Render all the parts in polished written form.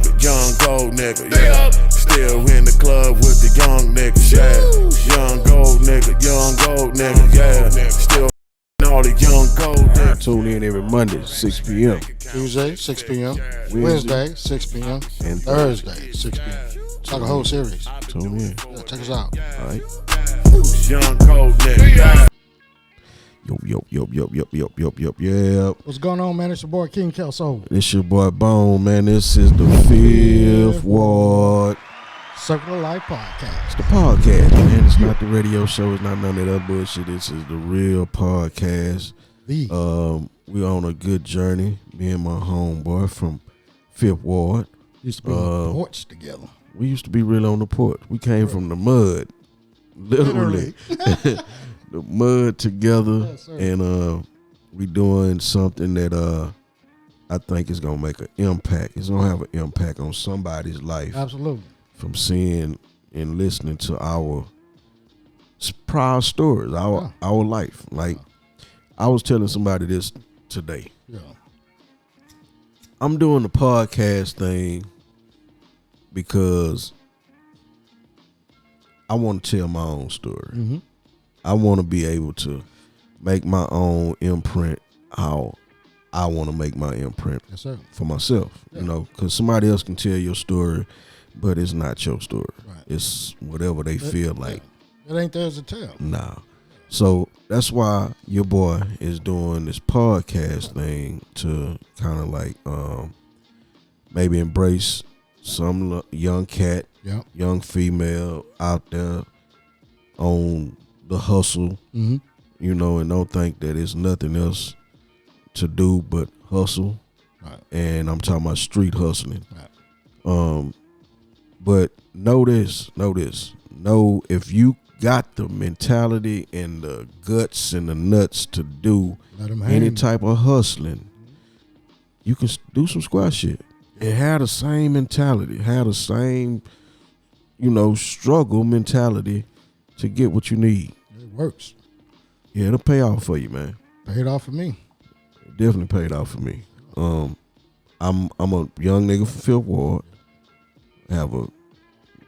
nigga, young gold nigga, yeah. Still in the club with the young niggas, yeah. Young gold nigga, yeah. Still all the young gold niggas. Tune in every Monday, 6 p.m. Tuesday, 6 p.m. Wednesday, 6 p.m. And Thursday, 6 p.m. It's like a whole series. Tune in. Yeah, check us out. All right. Young gold nigga. Yo. What's going on, man? It's your boy King Kelso. This your boy Bone, man. This is the Fifth Ward Circle of Life Podcast. It's the podcast, man. It's not the radio show. It's not none of that bullshit. This is the real podcast. We on a good journey. Me and my homeboy from Fifth Ward. Used to be on the porch together. We used to be really on the porch. We came from the mud, literally. The mud together, yes, and we doing something that I think is gonna make an impact. It's gonna have an impact on somebody's life. Absolutely. From seeing and listening to our proud stories, our life. Like I was telling somebody this today. Yeah. I'm doing the podcast thing because I want to tell my own story. Mm-hmm. I want to be able to make my own imprint how I want to make my imprint for myself, you know, because somebody else can tell your story, but it's not your story. Right. It's whatever they feel like. It ain't theirs to tell. Nah. So that's why your boy is doing this podcast thing to kind of like maybe embrace some young cat, young female out there on the hustle, you know, and don't think that it's nothing else to do but hustle. Right. And I'm talking about street hustling. Right. But know if you got the mentality and the guts and the nuts to do any type of hustling, you can do some square shit and have the same mentality, have the same, you know, struggle mentality to get what you need. It works. Yeah, it'll pay off for you, man. Paid off for me. It definitely paid off for me. I'm a young nigga from Fifth Ward. I have a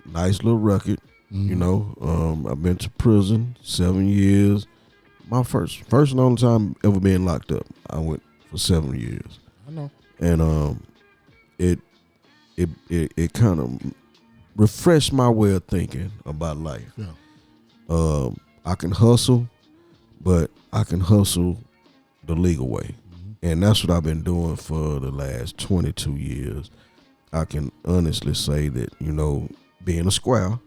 nice little record. You know, I've been to prison 7 years. My first and only time ever being locked up. I went for 7 years. I know. And it kind of refreshed my way of thinking about life. Yeah. I can hustle, but I can hustle the legal way. And that's what I've been doing for the last 22 years. I can honestly say that, you know, being a square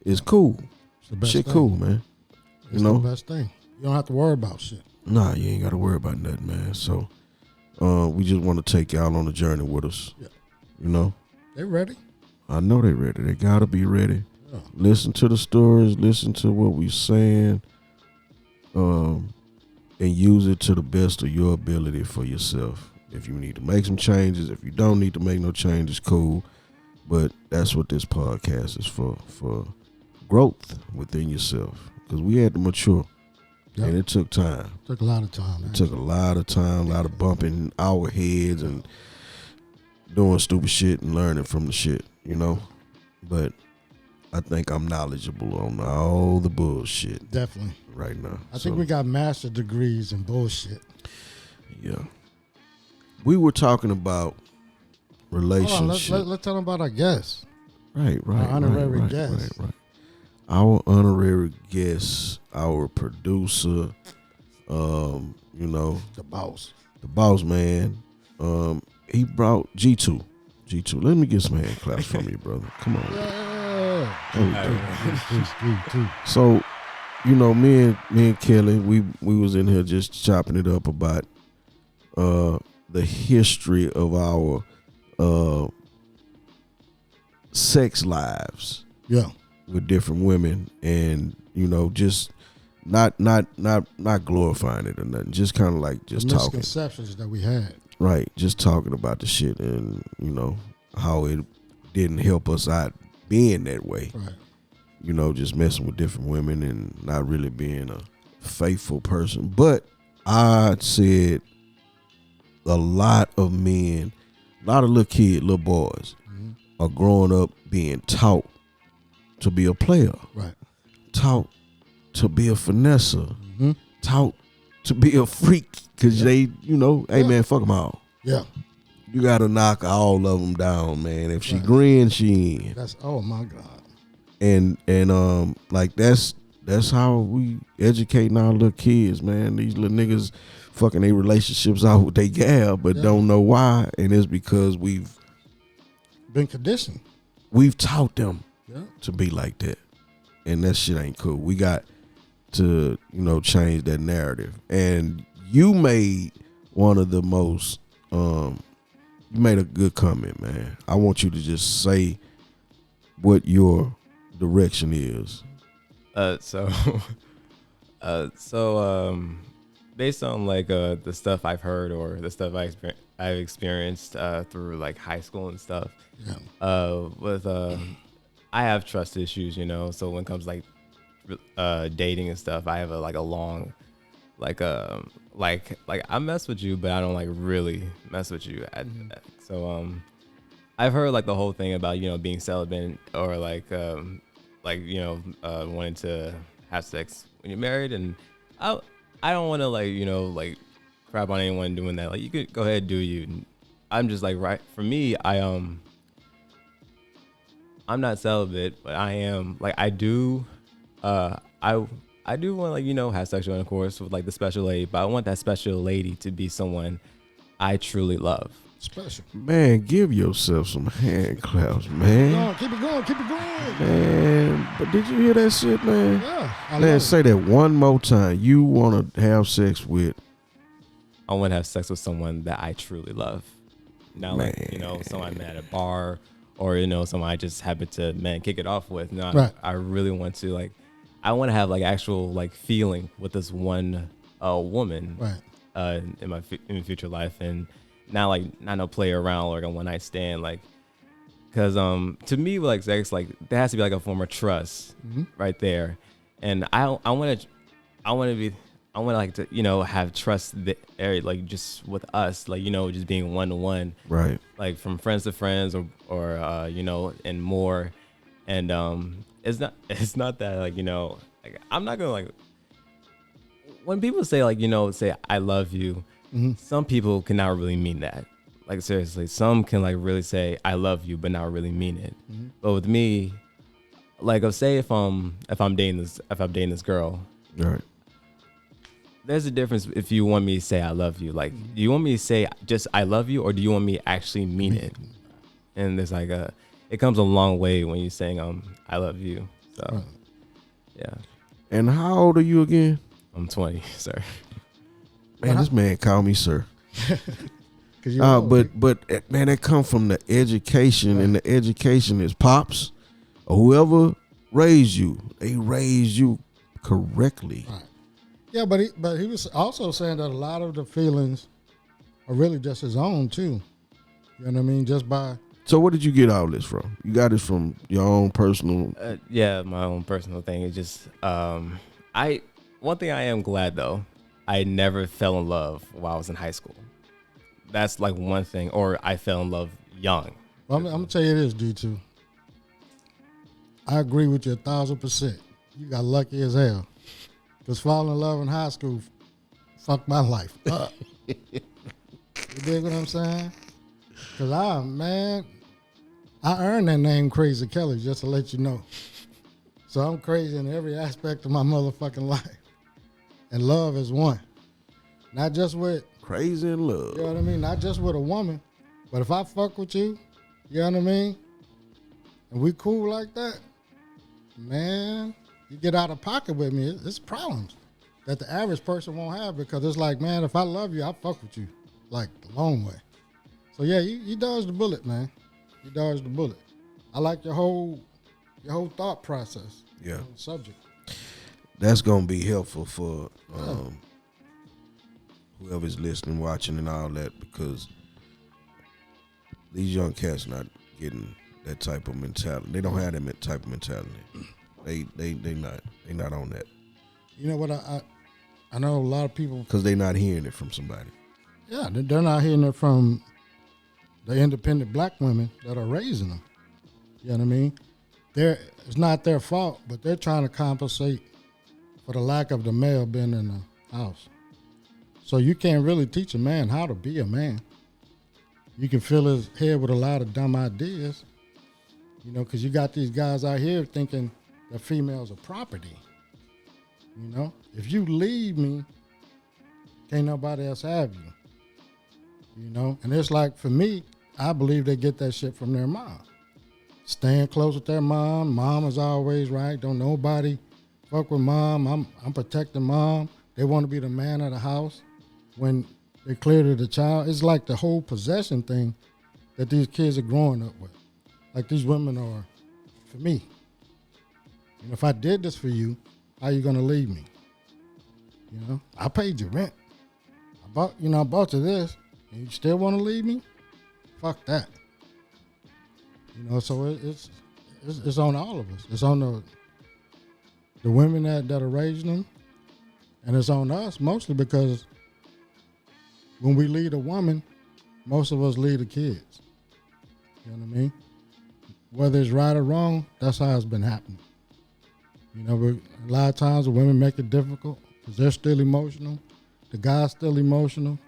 is cool. It's the best shit thing. Cool, man. It's the best thing. You don't have to worry about shit. Nah, you ain't got to worry about nothing, man. So we just want to take y'all on a journey with us. Yeah. You know? They ready? I know they ready. They got to be ready. Yeah. Listen to the stories. Listen to what we saying. And use it to the best of your ability for yourself. If you need to make some changes, if you don't need to make no changes, cool. But that's what this podcast is for growth within yourself. Because we had to mature. Yep. And it took time. It took a lot of time. It took a lot of time, a lot of bumping our heads and doing stupid shit and learning from the shit, you know? But I think I'm knowledgeable on all the bullshit. Definitely. Right now. I think we got master degrees in bullshit. Yeah. We were talking about relationships. Let's tell them about our guests. Right. Our honorary guest. Right. Our honorary guest, our producer, you know. The boss. The boss man. He brought G2. Let me get some hand claps from you, brother. Come on. Yeah. So, you know, me and Kelly, we was in here just chopping it up about the history of our sex lives. Yeah. With different women, and you know, just not glorifying it or nothing. Just kind of like just talking. Misconceptions that we had. Right, just talking about the shit, and you know how it didn't help us out being that way. Right. You know, just messing with different women and not really being a faithful person. But I said a lot of men A lot of little boys are growing up being taught to be a player. Right. Taught to be a finesser. Taught to be a freak. Because they, hey, man, fuck them all. Yeah. You got to knock all of them down, man. If she green, she in. Oh, my God. And like that's how we educating our little kids, man. These little niggas fucking their relationships out with they gal, but don't know why. And it's because we've been conditioned. We've taught them to be like that. And that shit ain't cool. We got to, change that narrative. And you made one of the most you made a good comment, man. I want you to just say what your direction is. So based on like the stuff I've heard or the stuff I've experienced through like high school and stuff, I have trust issues, so when it comes like dating and stuff, I have a long I mess with you, but I don't like really mess with you. So I've heard like the whole thing about being celibate or wanting to have sex when you're married, and I don't want to crap on anyone doing that. Like, you could go ahead and do you. And I'm just like, right, for me, I'm not celibate, but I am I do want to have sexual intercourse with like the special lady, but I want that special lady to be someone I truly love. Special. Man, give yourself some hand claps, man. Keep it going. Man, but did you hear that shit, man? Yeah. Man, say that one more time. You want to have sex with? I want to have sex with someone that I truly love. Not someone I met at a bar or, someone I just happen to, kick it off with. No, right. I really want to, I want to have, actual, feeling with this one woman right. In my future life. And not no play around or a one-night stand, because to me, sex, there has to be, a form of trust right there. And I want to have trust there, just with us, just being one-to-one. Right. From friends to friends or and more. And it's not that I'm not gonna when people say say I love you, some people cannot really mean that. Seriously, some can really say I love you but not really mean it. But with me, say if I'm dating this girl, right, there's a difference if you want me to say I love you. Do you want me to say just I love you, or do you want me to actually mean it? And there's it comes a long way when you're saying I love you. So yeah. And how old are you again? I'm 20, sir. Man, this man called me sir. But man, that come from the education, and the education is pops or whoever raised you. They raised you correctly. Right. Yeah, but he was also saying that a lot of the feelings are really just his own too. You know what I mean? Just by. So where did you get all this from? You got this from your own personal? Yeah, my own personal thing. It's just one thing I am glad though, I never fell in love while I was in high school. That's one thing. Or I fell in love young. Well, I'm gonna tell you this, D2. I agree with you 1,000%. You got lucky as hell. Because falling in love in high school fucked my life up. You dig what I'm saying? Because I earned that name Crazy Kelly, just to let you know. So I'm crazy in every aspect of my motherfucking life. And love is one. Not just with... Crazy in love. You know what I mean? Not just with a woman. But if I fuck with you, you know what I mean? And we cool like that, man, you get out of pocket with me, it's problems that the average person won't have, because it's man, if I love you, I fuck with you the long way. So yeah, you dodged the bullet, man. You dodged the bullet. I like your whole thought process. Yeah. On the subject. That's gonna be helpful for whoever's listening, watching, and all that, because these young cats not getting that type of mentality. They don't have that type of mentality. They not on that. You know what? I know a lot of people, because they're not hearing it from somebody. Yeah, they're not hearing it from the independent black women that are raising them. You know what I mean? It's not their fault, but they're trying to compensate for the lack of the male being in the house. So you can't really teach a man how to be a man. You can fill his head with a lot of dumb ideas, you know, because you got these guys out here thinking that females are property. You know, if you leave me, can't nobody else have you. You know, and it's like, for me, I believe they get that shit from their mom. Staying close with their mom. Mom is always right. Don't nobody fuck with mom. I'm protecting mom. They want to be the man of the house when they clear to the child. It's like the whole possession thing that these kids are growing up with. Like, these women are for me. And if I did this for you, how you gonna leave me? You know, I paid your rent. I bought you this, and you still want to leave me? Fuck that. You know, so it's on all of us. It's on the women that are raising them, and it's on us mostly because when we lead a woman, most of us lead the kids. You know what I mean? Whether it's right or wrong, that's how it's been happening. You know, but a lot of times the women make it difficult because they're still emotional. The guy's still emotional.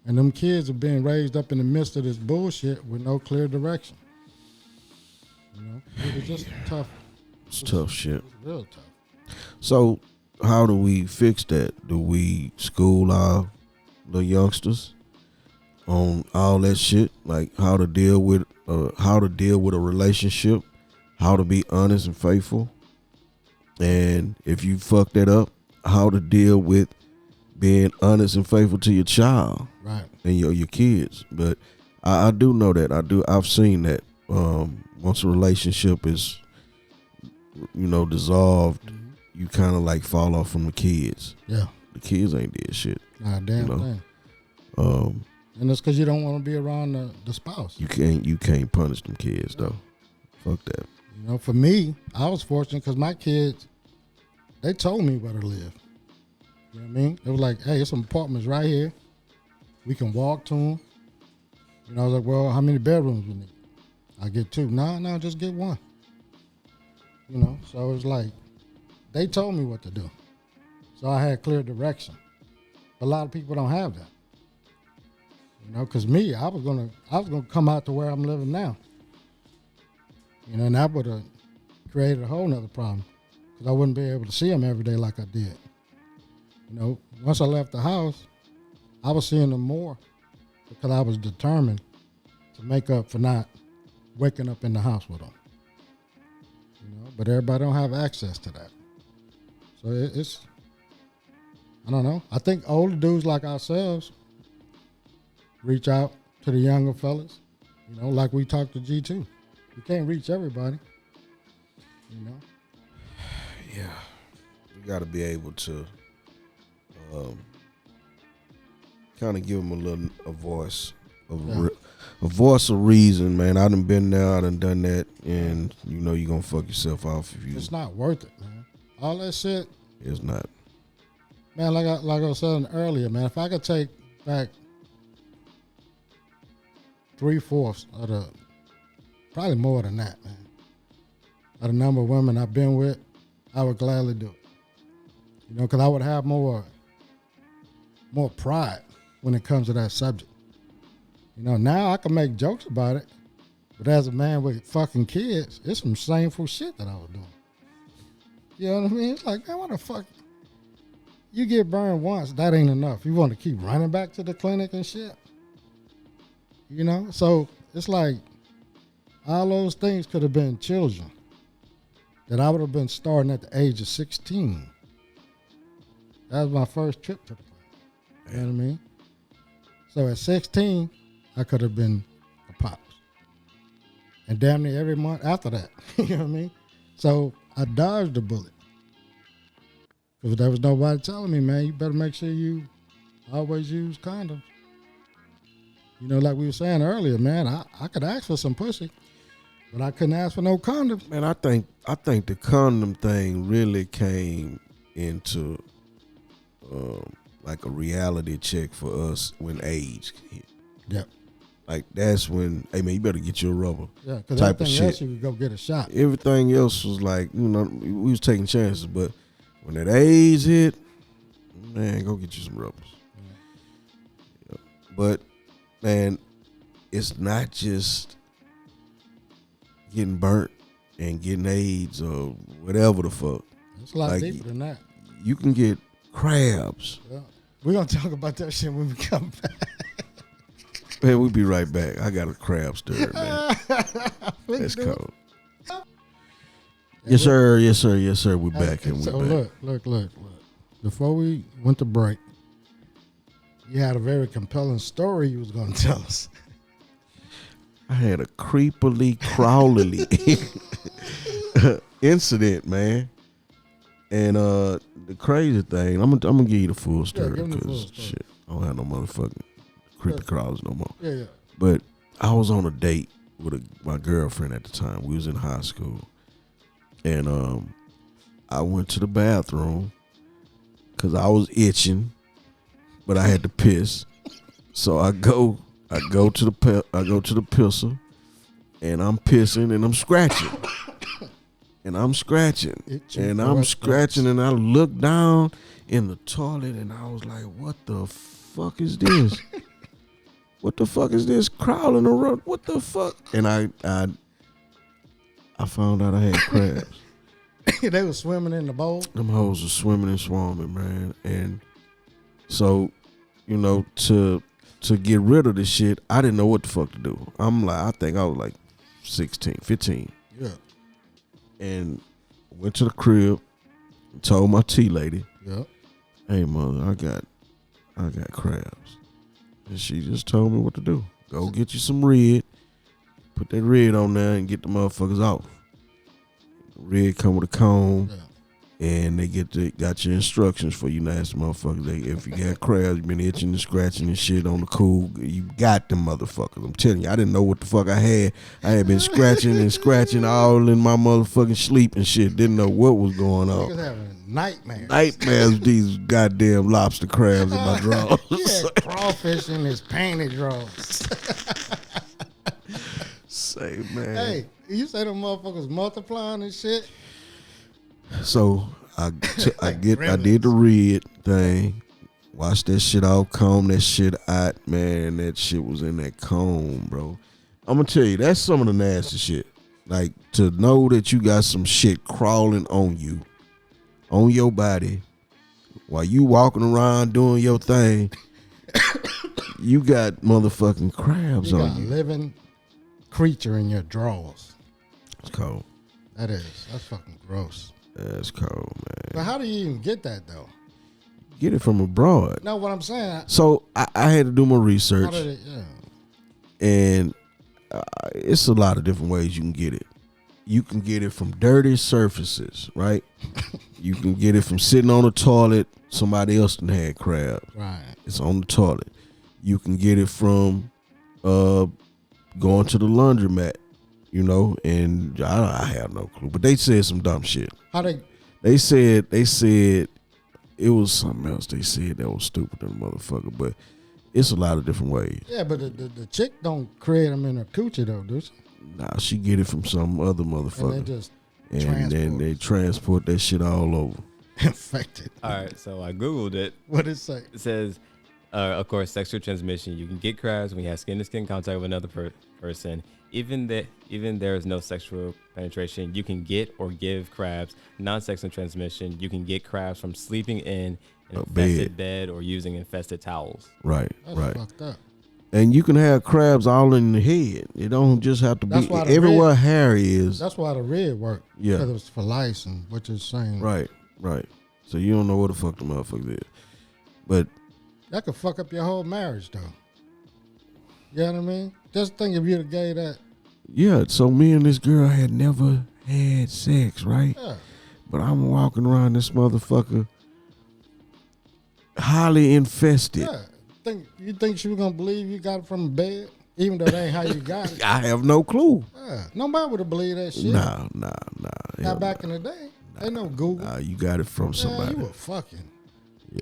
And them kids are being raised up in the midst of this bullshit with no clear direction. You know, it's just tough. It's tough shit. It's real tough. So how do we fix that? Do we school our the youngsters on all that shit? Like how to deal with a relationship, how to be honest and faithful, and if you fuck that up, how to deal with being honest and faithful to your child, right, and your kids. But I do know that I've seen that once a relationship is, you know, dissolved, you kind of like fall off from the kids. Yeah, the kids ain't did shit. Not a damn thing. And it's because you don't want to be around the spouse. You can't punish them kids though. Fuck that. You know, for me, I was fortunate because my kids, they told me where to live. You know what I mean? It was like, hey, there's some apartments right here. We can walk to them. You know, I was like, well, how many bedrooms we need? I get 2. No, just get 1. You know, so it was like, they told me what to do. So I had clear direction. But a lot of people don't have that. You know, because me, I was gonna come out to where I'm living now. You know, and that would have created a whole nother problem because I wouldn't be able to see them every day like I did. You know, once I left the house, I was seeing them more because I was determined to make up for not waking up in the house with them. You know, but everybody don't have access to that. So it's, I don't know. I think older dudes like ourselves reach out to the younger fellas, you know, like we talked to G2. We can't reach everybody, you know. Yeah, you got to be able to kind of give them a voice of reason, man. I done been there, I done that, and you know you're gonna fuck yourself off if you. It's not worth it, man. All that shit. It's not. Man, like I was saying earlier, man. If I could take back 3/4 of the, probably more than that, man, of the number of women I've been with, I would gladly do it. You know, because I would have more pride when it comes to that subject. You know, now I can make jokes about it, but as a man with fucking kids, it's some shameful shit that I was doing. You know what I mean? It's like, man, what the fuck? You get burned once, that ain't enough. You want to keep running back to the clinic and shit. You know? So it's like all those things could have been children that I would have been starting at the age of 16. That was my first trip to the clinic. You know what I mean? So at 16, I could have been a pops. And damn near every month after that. You know what I mean? So I dodged the bullet. Because there was nobody telling me, man, you better make sure you always use condoms. You know, like we were saying earlier, man, I could ask for some pussy, but I couldn't ask for no condoms. Man, I think the condom thing really came into like a reality check for us when age hit. Yep. Like that's when, hey man, you better get your rubber. Yeah, because type of everything shit. else you could go get a shot. Everything else was like, you know, we was taking chances, but when that AIDS hit, man, go get you some rubbers. Yeah. But man, it's not just getting burnt and getting AIDS or whatever the fuck. It's a lot Like, deeper than that. You can get crabs. Yeah. We're going to talk about that shit when we come back. Man, we'll be right back. I got a crab stir, man. That's do. cold. Yes, sir. Yes, sir. Yes, sir. We're back and So we're back. look. Before we went to break, you had a very compelling story you was going to tell us. I had a creepily, crawlily incident, man. And the crazy thing, I'm gonna give you the full story give me the full because story. shit, I don't have no motherfucking creepy crawlers no more. Yeah. But I was on a date with my girlfriend at the time. We was in high school, and I went to the bathroom because I was itching, but I had to piss. So I go to the pisser, and I'm pissing and I'm scratching. And I'm scratching. And I'm scratching, and I look down in the toilet, and I was like, what the fuck is this? What the fuck is this crawling around? What the fuck? And I found out I had crabs. They were swimming in the bowl. Them hoes were swimming and swarming, man. And so, you know, to get rid of this shit, I didn't know what the fuck to do. I think I was like 16, 15. Yeah. And went to the crib and told my tea lady, Yeah. hey mother, I got crabs. And she just told me what to do. Go get you some red, put that red on there and get the motherfuckers off. Red come with a comb, and they got your instructions for you nasty motherfuckers. If you got crabs, you been itching and scratching and shit on the cool, you got them motherfuckers. I'm telling you, I didn't know what the fuck I had. I had been scratching and scratching all in my motherfucking sleep and shit. Didn't know what was going on. Niggas having nightmares. Nightmares with these goddamn lobster crabs in my drawers. Yeah, crawfish in his panty drawers. Say, man. Hey, you say them motherfuckers multiplying and shit? So I did the red thing, washed that shit out, comb that shit out, man. That shit was in that comb, bro. I'm gonna tell you, that's some of the nasty shit. Like, to know that you got some shit crawling on you, on your body, while you walking around doing your thing, you got motherfucking crabs You on got a you. living creature in your drawers. It's cold. That's fucking gross. That's cold, man. But how do you even get that though? Get it from abroad. No, what I'm saying. So I had to do my How research, did it? Yeah. and it's a lot of different ways you can get it. You can get it from dirty surfaces, right? You can get it from sitting on the toilet. Somebody else done had crab. Right. It's on the toilet. You can get it from going to the laundromat, you know, and I have no clue. But they said some dumb shit. How they? They said it was something else. They said that was stupid than a motherfucker. But it's a lot of different ways. Yeah, but the chick don't create them in her coochie though, do she? Nah, she get it from some other motherfucker. And they just And then they transport that shit all over. infected. All right, so I Googled it. What it say? It says, of course, sexual transmission. You can get crabs when you have skin-to-skin contact with another person. Even there is no sexual penetration, you can get or give crabs. Non-sexual transmission, you can get crabs from sleeping in an infested bed or using infested towels. Right, That's right. fucked up. And you can have crabs all in the head. It don't just have to That's be why the everywhere red- hair is. That's why the red worked. Yeah. Because it was for lice, and which is saying Right, right. So you don't know what the fuck the motherfucker is. But that could fuck up your whole marriage, though. You know what I mean? Just think if you'd have gave that. yeah, so me and this girl had never had sex, right? Yeah. But I'm walking around this motherfucker highly infested. Yeah. You think she was gonna believe you got it from a bed, even though that ain't how you got it? I have no clue. Yeah. Nobody would have believed that shit. Nah. Not back in the day. Ain't no Google. Nah, you got it from Man, somebody. you were fucking. Yeah,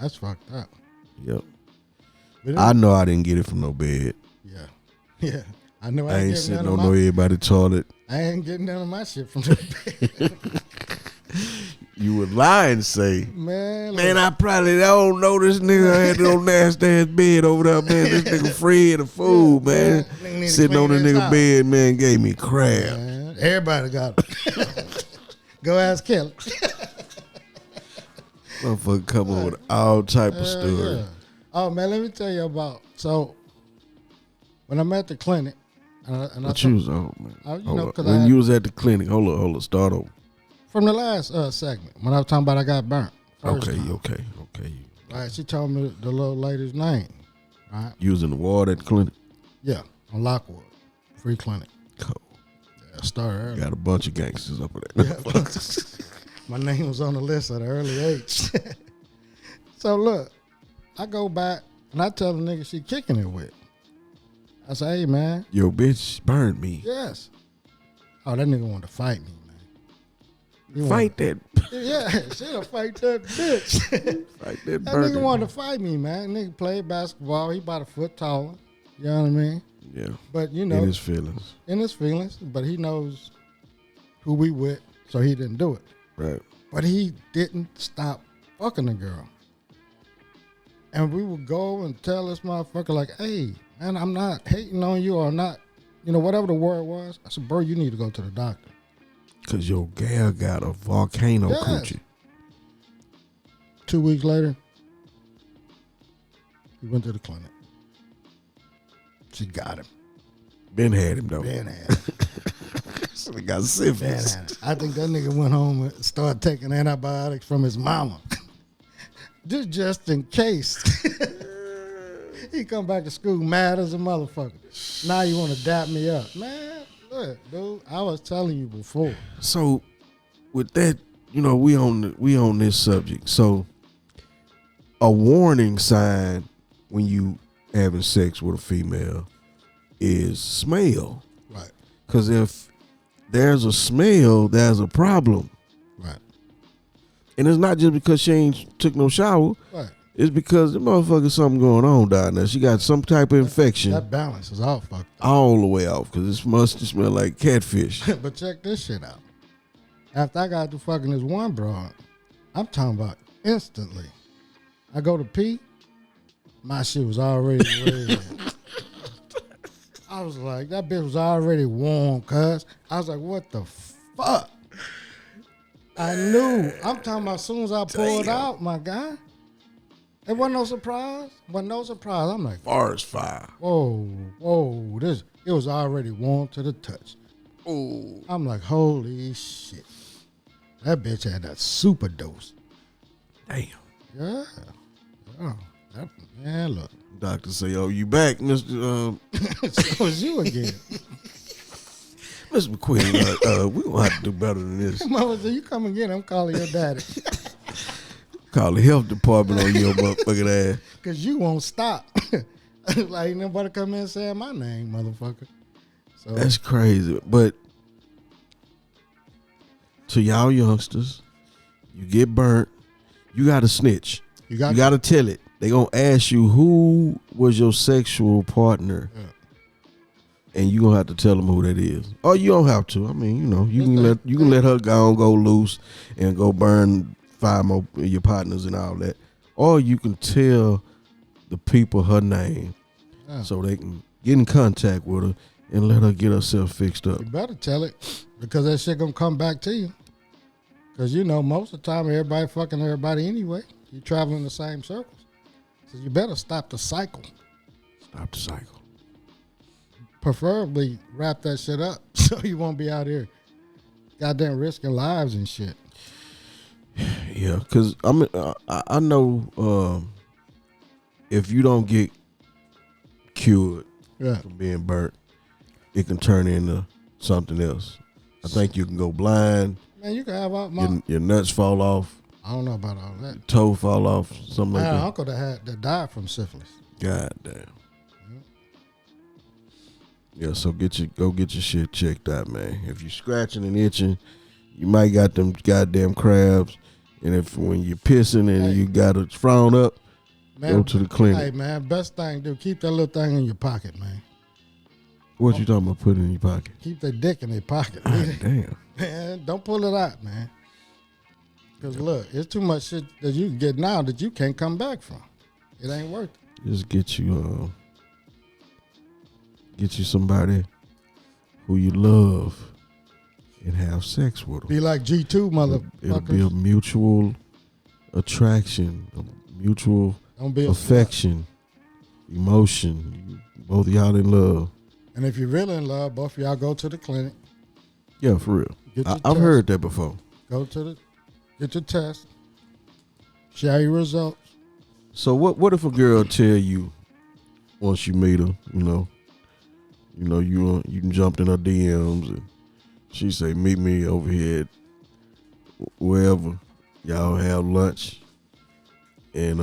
That's fucked up. yep. But I know I didn't get it from no bed. Yeah. Yeah. I know I ain't getting sitting none on of no my, everybody toilet. I ain't getting none of my shit from the bed. You would lie and say, Man, man, look, I don't know this nigga. I had no nasty ass bed over there, man. This nigga Fred a fool, yeah, man. nigga need to Sitting on the clean his nigga house. bed, man, gave me crab. Man, everybody got it. Go ask Kelly. Motherfucker come up with all type of story. Yeah. Oh man, let me tell you about. So when I'm at the clinic, and What you was on, man? you Hold know, up. 'cause When you was at the clinic, hold up, start over. from the last segment when I was talking about I got burnt. First Okay, time. okay. Right, she told me the little lady's name. Right. You was in the ward at the clinic? Yeah, on Lockwood, free clinic. Cool. Yeah, I started early. Got a bunch of gangsters up there. Yeah. My name was on the list at an early age. So look, I go back and I tell the nigga she kicking it with. I say, hey man, Yo, bitch burned me. yes. Oh, that nigga wanted to fight me, man. He Fight that. Yeah, she'll fight that bitch. Fight that That burger. nigga wanted to fight me, man. Nigga played basketball. He about a foot taller. You know what I mean? Yeah. But you know, In his feelings. but he knows who we with, so he didn't do it. Right. But he didn't stop fucking the girl. And we would go and tell this motherfucker like, hey, man, I'm not hating on you or not, whatever the word was. I said, bro, you need to go to the doctor. Cause your gal got a volcano Yes. coochie. 2 weeks later, he went to the clinic. She got him. Ben had him though. Ben had him. So he got Ben syphilis. had him. I think that nigga went home and started taking antibiotics from his mama. Just in case. He come back to school mad as a motherfucker. Now you want to dap me up. Man, look, dude, I was telling you before. So with that, we on this subject. So a warning sign when you having sex with a female is smell. Right, Cause if there's a smell, there's a problem. right, And it's not just because she ain't took no shower. right. It's because the motherfucker something going on down there. She got some type of infection That balance is all fucked up. all the way off because it must smell like catfish. But check this shit out. After I got to fucking this one broad, I'm talking about instantly. I go to pee, my shit was already red. I was like, that bitch was already warm, cuz. I was like, what the fuck? I knew. I'm talking about as soon as I pulled out, my guy. It wasn't no surprise. I'm like, Forest fire. whoa, it was already warm to the touch. Oh, I'm like, holy shit. That bitch had that super dose. damn. Yeah. Oh, man, look. Doctor say, "Oh, you back, Mr. So was you again. Mr. McQueen? We gonna have to do better than this. Mama said, you come again, I'm calling your daddy. Call the health department on your motherfucking ass." Because you won't stop. Like, ain't nobody come in saying my name, motherfucker. So That's crazy. But to y'all youngsters, you get burnt, you gotta snitch. You gotta tell it. They gonna ask you who was your sexual partner, and you gonna have to tell them who that is. Or you don't have to. I mean, you can let her go loose and go burn 5 more of your partners and all that. Or you can tell the people her name so they can get in contact with her and let her get herself fixed up. You better tell it because that shit gonna come back to you. Because most of the time everybody fucking everybody anyway. You travel in the same circles. So you better stop the cycle. Stop the cycle. Preferably wrap that shit up so you won't be out here goddamn risking lives and shit. Yeah, because I know if you don't get cured from being burnt, it can turn into something else. I think you can go blind. Man, you can have out Your nuts fall off. I don't know about all that. Your toe fall off. Something I like had an that. uncle that died from syphilis. God damn. Yeah, so go get your shit checked out, man. If you're scratching and itching, you might got them goddamn crabs. And if when you're pissing and you got to frown up, Man, go to the clinic. Hey, man, best thing to do, keep that little thing in your pocket, man. What you talking about putting in your pocket? Keep their dick in their pocket. Damn. Man, don't pull it out, man. Because look, it's too much shit that you get now that you can't come back from. It ain't worth it. Just get you somebody who you love and have sex with them. Be like G2, motherfuckers. It'll be a mutual attraction, a mutual Don't be a affection, emotion. Both of y'all in love. And if you're really in love, both of y'all go to the clinic. Yeah, for real. Get your I've test. heard that before. Get your test. Share your results. So what if a girl tell you once you meet her, you jumped in her DMs and she say meet me over here at wherever y'all have lunch, and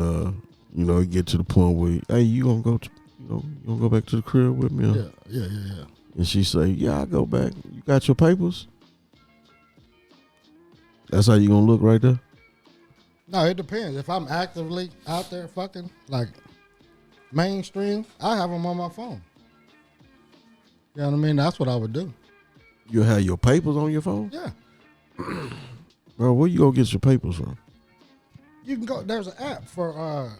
get to the point where hey, you gonna go back to the crib with me? Huh? Yeah. And she say, yeah, I go back. You got your papers? That's how you gonna look right there? No, it depends. If I'm actively out there fucking, like mainstream, I have them on my phone. You know what I mean? That's what I would do. You have your papers on your phone? Yeah. Bro, where you gonna get your papers from? You can go, there's an app for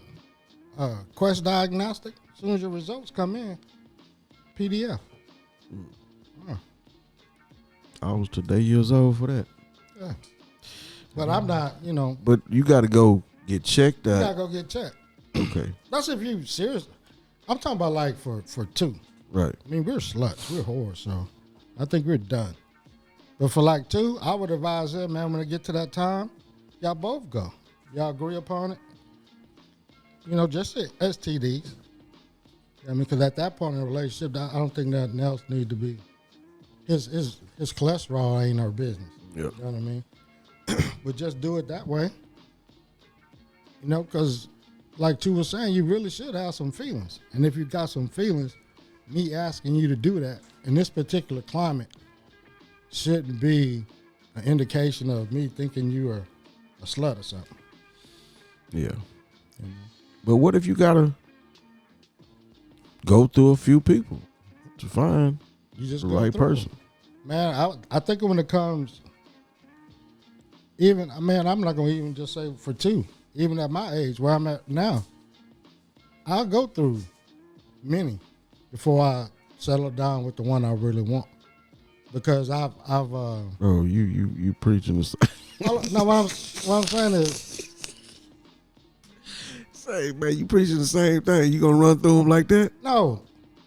Quest Diagnostic. As soon as your results come in, PDF. I was today years old for that. Yeah. But I'm not, But you gotta go get checked you out. gotta go get checked. Okay. That's if you serious. I'm talking about like for two. Right. I mean, we're sluts, we're whores, so I think we're done. But for like two, I would advise them, man, when I get to that time, y'all both go. Y'all agree upon it. Just say STDs. I mean, because at that point in the relationship, I don't think nothing else need to be. His cholesterol ain't our business. Yep. You know what I mean? But just do it that way. Because like Tu was saying, you really should have some feelings. And if you got some feelings, me asking you to do that in this particular climate shouldn't be an indication of me thinking you are a slut or something. Yeah. But what if you gotta go through a few people to find You just the go right through them. person? Man, I think when it comes, I'm not going to even just say for two. Even at my age, where I'm at now, I'll go through many before I settle down with the one I really want. Because I've Bro, you preaching this. no, what I'm saying is, Say, man, you preaching the same thing. You gonna run through them like that? no.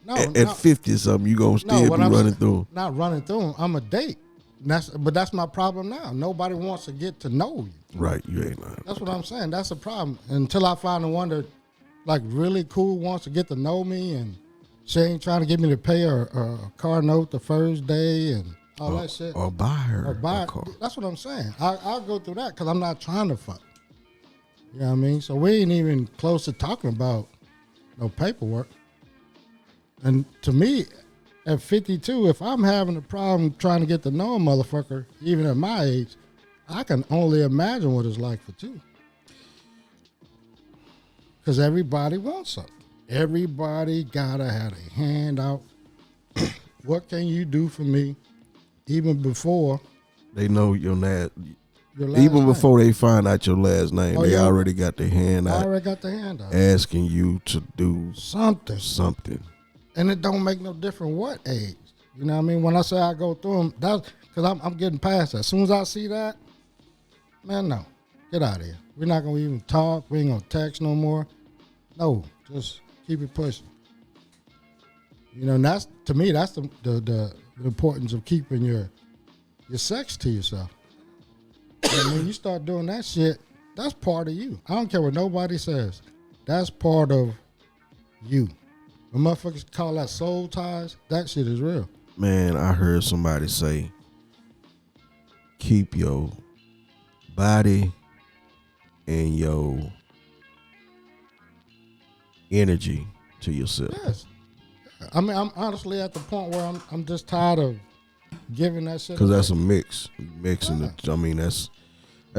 At 50 or something, you gonna still be running through them. Not running through them. I'm a date. But that's my problem now. Nobody wants to get to know you. Right, you ain't lying. That's what I'm saying. That's the problem. Until I find the one that, like, really cool wants to get to know me, and she ain't trying to get me to pay her a car note the first day and all that shit. Or buy her a car. That's what I'm saying. I'll go through that because I'm not trying to fuck. You know what I mean? So we ain't even close to talking about no paperwork. And to me, at 52, if I'm having a problem trying to get to know a motherfucker, even at my age, I can only imagine what it's like for two. Because everybody wants something. Everybody gotta have a handout. What can you do for me? Even before They know your last. your last Even name. before they find out your last name, Oh, they yeah. already got their hand I out, already got the handout. asking you to do Something. something. And it don't make no difference what age. You know what I mean? When I say I go through them, that's because I'm getting past that. As soon as I see that, man, no. Get out of here. We're not going to even talk. We ain't going to text no more. No, just keep it pushing. And that's, to me, that's the importance of keeping your sex to yourself. And when you start doing that shit, that's part of you. I don't care what nobody says. That's part of you. When motherfuckers call that soul ties, that shit is real. Man, I heard somebody say, keep your body and your energy to yourself. Yes. I mean, I'm honestly at the point where I'm just tired of giving that shit. Because away. that's a mix. Mixing it. I mean, that's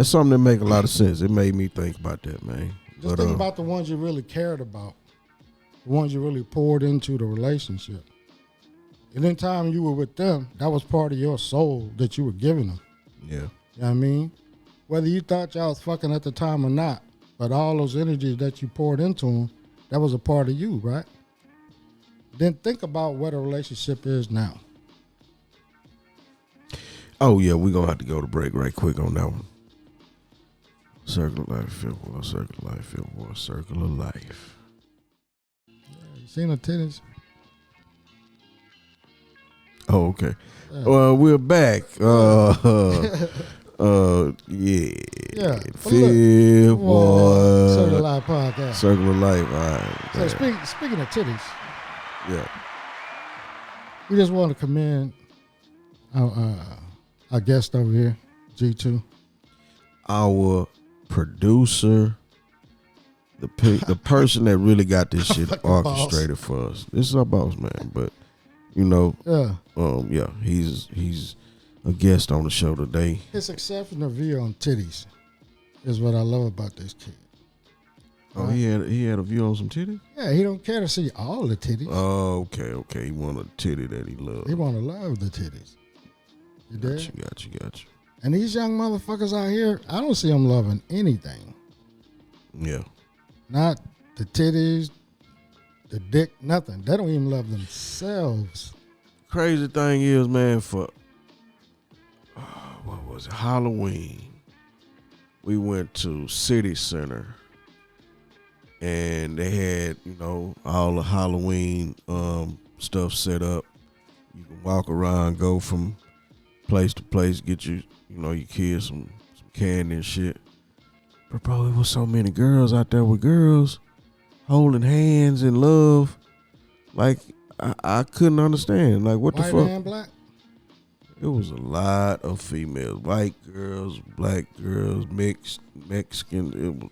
something that make a lot of sense. It made me think about that, man. Just think about the ones you really cared about. The ones you really poured into the relationship. And then time you were with them, that was part of your soul that you were giving them. Yeah. You know what I mean? Whether you thought y'all was fucking at the time or not, but all those energies that you poured into them, that was a part of you, right? Then think about what a relationship is now. Oh, yeah, we're going to have to go to break right quick on that one. Circle of life, feel for circle of life, feel for circle of life. You seen the titties? Oh, okay. Yeah. Well, we're back. Yeah. Yeah. Feel for Circle of Life podcast. circle of life. All right. So speaking of titties, Yeah. we just want to commend our guest over here, G2. Our producer, the person that really got this shit orchestrated for us. This is our boss, man. But you know, Yeah. he's a guest on the show today. His exceptional view on titties is what I love about this kid. Oh, he had a view on some titties? Yeah, he don't care to see all the titties. Oh, okay. He want a titty that he loves. He want to love the titties. You dig? Got you. And these young motherfuckers out here, I don't see them loving anything. Yeah. Not the titties, the dick, nothing. They don't even love themselves. Crazy thing is, man, for what was it? Halloween. We went to City Center. And they had, all the Halloween stuff set up. You can walk around, go from place to place, get your kids some candy and shit. But bro, it was so many girls out there with girls holding hands in love. Like I couldn't understand. Like what the fuck? White and black? It was a lot of females, white girls, black girls, mixed, Mexican.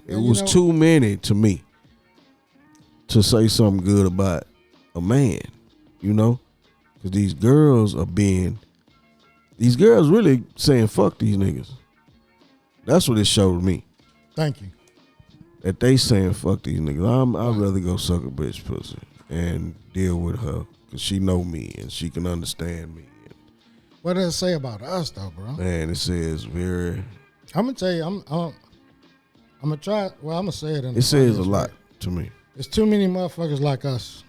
It was too many to me to say something good about a man, because these girls really saying fuck these niggas. That's what it showed me. Thank you. That they saying fuck these niggas. I'd rather go suck a bitch pussy and deal with her because she know me and she can understand me. What does it say about us, though, bro? Man, it says very. I'm gonna tell you, I'm gonna try. Well, I'm gonna say it. It says a lot to me. There's too many motherfuckers like us,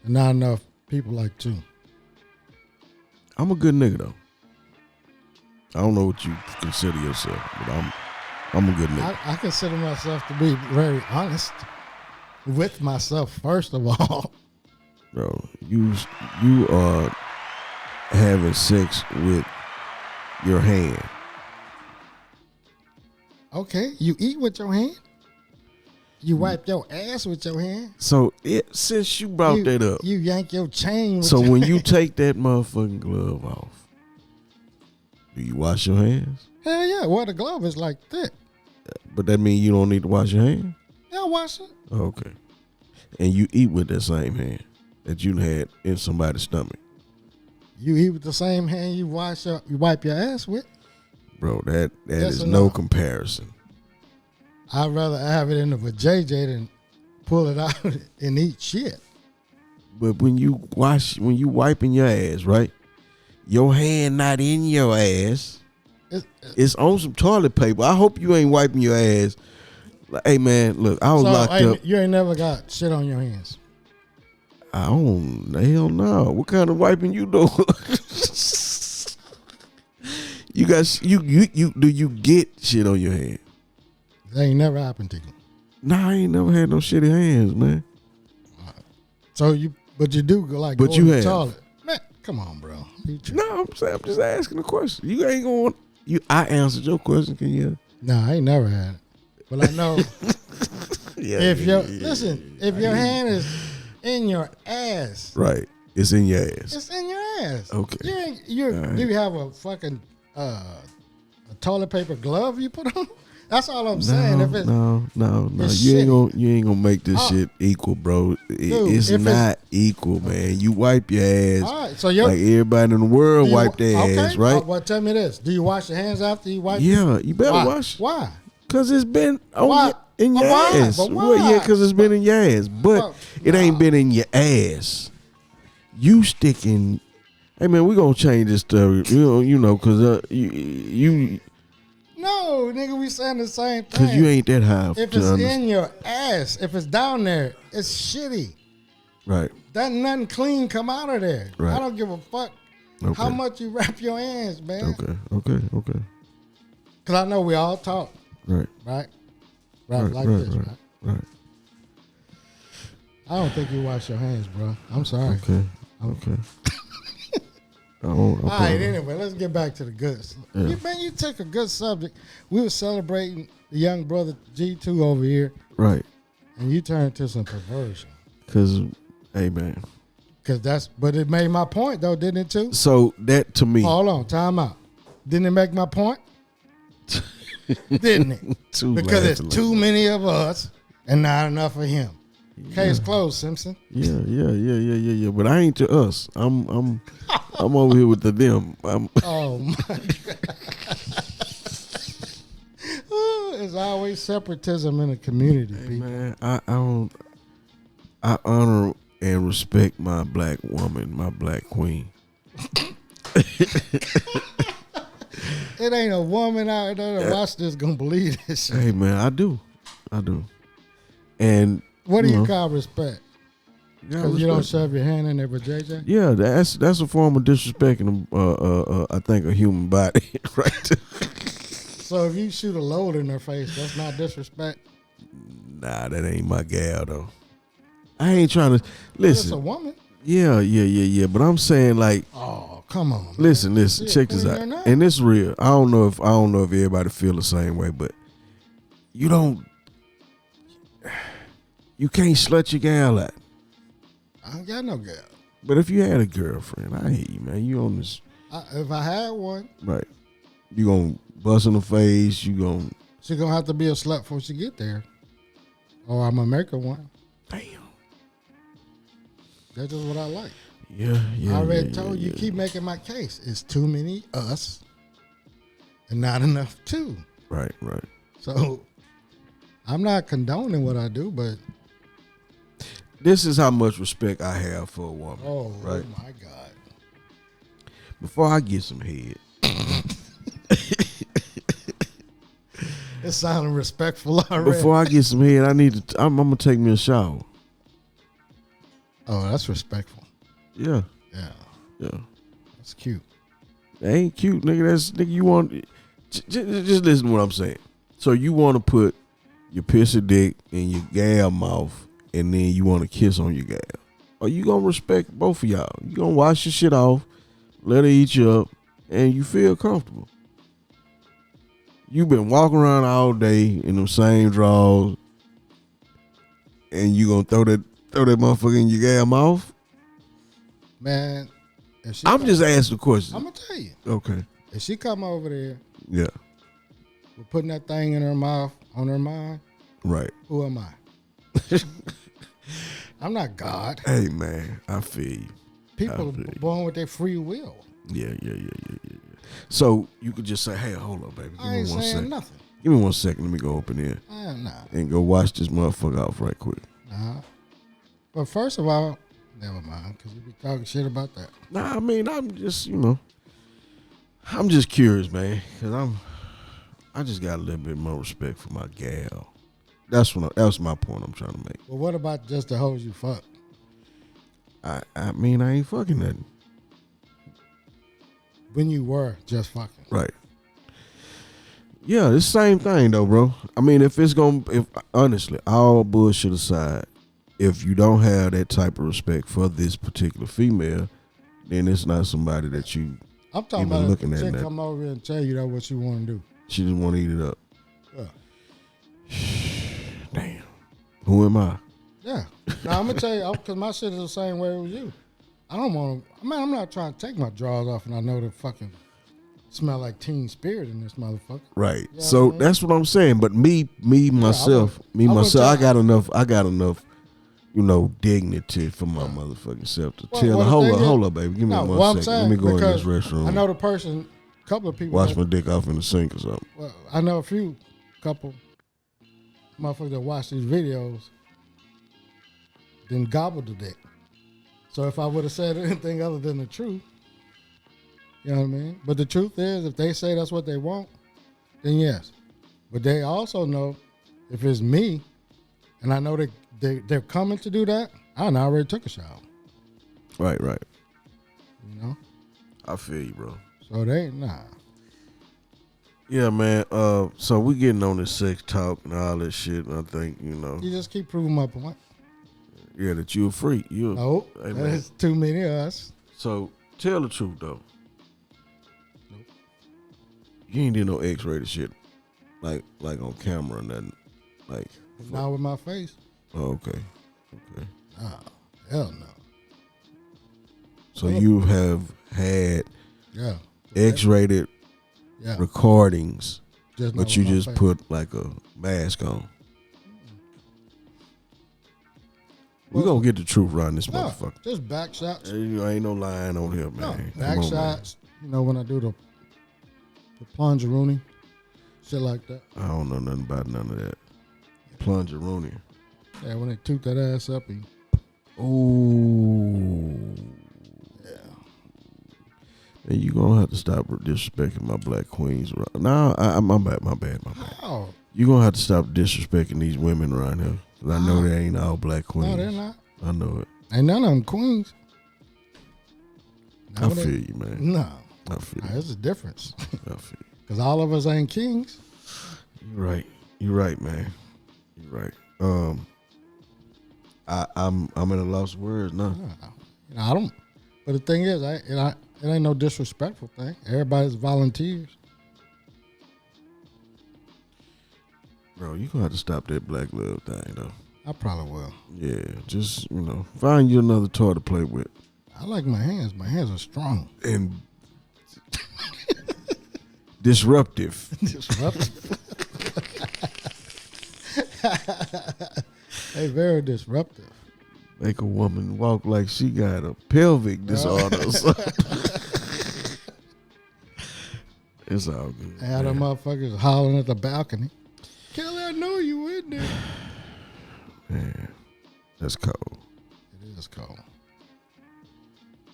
and not enough people like you. I'm a good nigga though. I don't know what you consider yourself, but I'm a good nigga. I consider myself to be very honest with myself, first of all. Bro, you are having sex with your hand. Okay, you eat with your hand. You wipe your ass with your hand. So since you brought that up, you yank your chain. With so your when hand. you take that motherfucking glove off, do you wash your hands? Hell yeah, well the glove is like thick. But that means you don't need to wash your hands? Yeah, I wash it. Okay. And you eat with that same hand that you had in somebody's stomach. You eat with the same hand you wipe your ass with. Bro, that Yes is or no no? comparison. I'd rather have it in the vajayjay than pull it out and eat shit. But when you wiping your ass, right? Your hand not in your ass. It's on some toilet paper. I hope you ain't wiping your ass. Like, hey man, look, I was locked up. You ain't never got shit on your hands. I don't. Hell no. What kind of wiping you do? You got you. Do you get shit on your hand? That ain't never happened to you. Nah, I ain't never had no shitty hands, man. But you do go like. But go you in the have. toilet. Man, come on, bro. No, I'm just asking a question. You ain't going. I answered your question. Can you? Nah, I ain't never had it. But I know if your hand is in your ass, right, it's in your ass. it's in your ass. Okay. Do you have a fucking a toilet paper glove you put on? That's all I'm saying. If it's, No. it's You shitty. ain't gonna make this shit equal, bro. It's if not equal, man. You wipe your ass. All right, so you're like everybody in the world wipe their ass, right? Well, tell me this: do you wash your hands after you wipe? Yeah, you better Why? wash. Why? Cause it's been Why? in your But why? ass. But Well, why? yeah, cause it's been in your ass, but it ain't been in your ass. you sticking. Hey man, we gonna change this story. Cause you No, nigga, we saying the same thing. cause you ain't that high. If to it's understand. in your ass, if it's down there, it's shitty. Right. That nothing clean come out of there. Right. I don't give a fuck Okay. how much you wrap your hands, man. Okay. Cause I know we all talk, Right. right? Right, like right, this, right. right? Right. I don't think you wash your hands, bro. I'm sorry. Okay. All right, anyway, let's get back to the goods. Yeah. You took a good subject. We were celebrating the young brother G2 over here, Right. and you turned to some perversion. Cause, hey man. But it made my point though, didn't it too? So that to me. Hold on, time out. Didn't it make my point? Didn't it? Because there's too many of us and not enough of him. Case closed, Simpson. Yeah. But I ain't to us. I'm over here with the them. Oh my God. There's always separatism in the community, people. Man, I honor and respect my black woman, my black queen. It ain't a woman out there that watch this gonna believe this shit. Hey man, I do. And What do you know, call respect? yeah, Because you don't respect. shove your hand in there with JJ? Yeah, that's a form of disrespecting I think a human body, right? So if you shoot a load in her face, that's not disrespect? Nah, that ain't my gal though. I ain't trying to It's a listen. woman. Yeah. But I'm saying like, Oh, come on. Man. listen. She a Check this queen out, or not? and it's real. I don't know if everybody feel the same way, but you can't slut your gal out. I ain't got no girl. But if you had a girlfriend, I hear you, man. You on this If I had one, right? You gonna bust in the face? You gonna she gonna have to be a slut before she get there. Or I'm gonna make her one. damn? That's just what I like. Yeah. I already told you, keep making my case. It's too many us and not enough two. Right. So I'm not condoning what I do, but This is how much respect I have for a woman. oh right. my God. Before I get some head, It sounded respectful already. before I get some head, I'm gonna take me a shower. Oh, that's respectful. Yeah. Yeah, that's cute. That ain't cute, nigga. That's nigga. You want just listen to what I'm saying. So you want to put your pissy dick in your gal mouth, and then you want to kiss on your gal. Or you gonna respect both of y'all? You gonna wash your shit off, let her eat you up, and you feel comfortable. You been walking around all day in them same drawers, and you gonna throw that motherfucker in your gal mouth? Man, if she I'm just asking the question. I'm gonna tell you. Okay. If she come over there Yeah. with putting that thing in her mouth, on her mind, Right. who am I? I'm not God. Hey man, I feel you. People I feel are you. born with their free will. Yeah. So you could just say, "Hey, hold up, baby. Give I me ain't 1 saying second. nothing. Give me 1 second. Let me go open here Nah. and go wash this motherfucker off right quick." But first of all, never mind, because you be talking shit about that. Nah, I mean, I'm just, I'm just curious, man, because I just got a little bit more respect for my gal. That's my point I'm trying to make. But what about just the hoes you fuck? I mean, I ain't fucking nothing. When you were just fucking. Right. Yeah, it's the same thing though, bro. I mean, if honestly, all bullshit aside, if you don't have that type of respect for this particular female, then it's not somebody that you I'm talking even about looking if at a chick that. come over here and tell you that what you want to do. She just want to eat it up. Yeah. Damn. Who am I? Yeah. Now, I'm going to tell you, because my shit is the same way as you. I don't want to, I'm not trying to take my drawers off and I know the fucking smell like Teen Spirit in this motherfucker. Right. Yeah, So man. that's what I'm saying. But myself, I got enough, dignity for my motherfucking self to tell her, hold up, baby, give me No, one what I'm second. saying, Let me go in this because restroom. I know the person, a couple of people. Wash my dick off in the sink or something. Well, I know a couple motherfuckers that watch these videos, then gobble the dick. So if I would have said anything other than the truth, you know what I mean? But the truth is, if they say that's what they want, then yes. But they also know if it's me, and I know they're coming to do that, I already took a shower. Right. You know? I feel you, bro. So they, nah. Yeah, man. So we getting on this sex talk and all this shit, and I think, you know. You just keep proving my point. Yeah, that you a freak. Nope. Hey, man. There's too many of us. So tell the truth though. Nope. You ain't did no X-rated shit, like on camera or nothing. Like not with my face. Oh, okay. Nah, hell no. So you have had X-rated recordings, but you just put like a mask on. We gonna get the truth around this motherfucker. Just back shots. Ain't no lying on here, man. No, back shots. Man. You know when I do the plunge-a-rooney, shit like that. I don't know nothing about none of that. Plunge-a-rooney. Yeah, when they toot that ass up and. Ooh. Yeah. And you gonna have to stop disrespecting my black queens. Nah, my bad. Oh. You gonna have to stop disrespecting these women around here. Cause I know they ain't all black queens. No, they're not. I know it. Ain't none of them queens. I feel you, man. No. I feel you. There's a difference. I feel you. Because all of us ain't kings. You're right, man. You're right. I'm in a lost words now. You know, I don't. But the thing is, it ain't no disrespectful thing. Everybody's volunteers. Bro, you gonna have to stop that black love thing, though. I probably will. Yeah, just, find you another toy to play with. I like my hands. My hands are strong. And disruptive. They very disruptive. Make a woman walk like she got a pelvic disorder or something. It's all good. And them motherfuckers hollering at the balcony. Kelly, I know you in there. Man, that's cold. It is cold.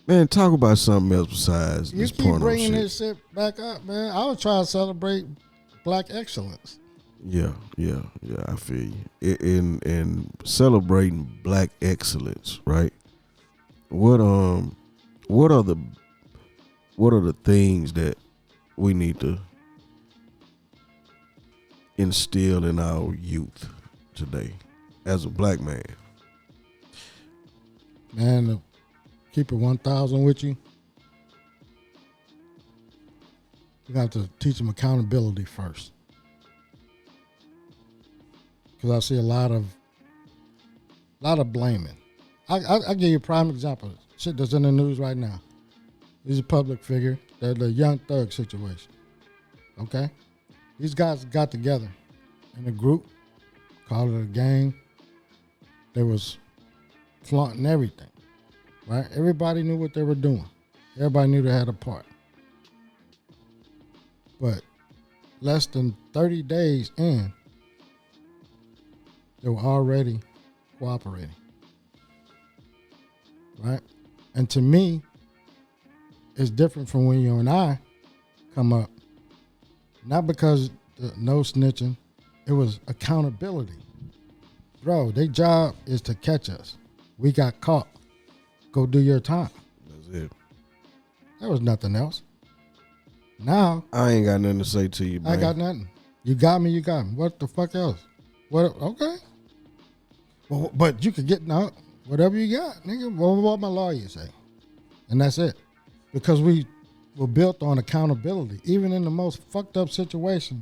Man, talk about something else besides this porno shit. You keep bringing this shit back up, man. I was trying to celebrate black excellence. Yeah, I feel you. In celebrating black excellence, right? What are the things that we need to instill in our youth today as a black man? Man, keep it 1,000 with you. You got to teach them accountability first. Because I see a lot of blaming. I give you a prime example. Shit that's in the news right now. He's a public figure. They're the Young Thug situation. Okay? These guys got together in a group, called it a gang. They was flaunting everything. Right? Everybody knew what they were doing. Everybody knew they had a part. But less than 30 days in, they were already cooperating. Right? And to me, it's different from when you and I come up. Not because no snitching, it was accountability. Bro, their job is to catch us. We got caught. Go do your time. That's it. There was nothing else. Now I ain't got nothing to say to you, man. I got nothing. You got me. What the fuck else? What? Okay. Well, but you could get out whatever you got, nigga. What my lawyer say? And that's it. Because we were built on accountability. Even in the most fucked up situation,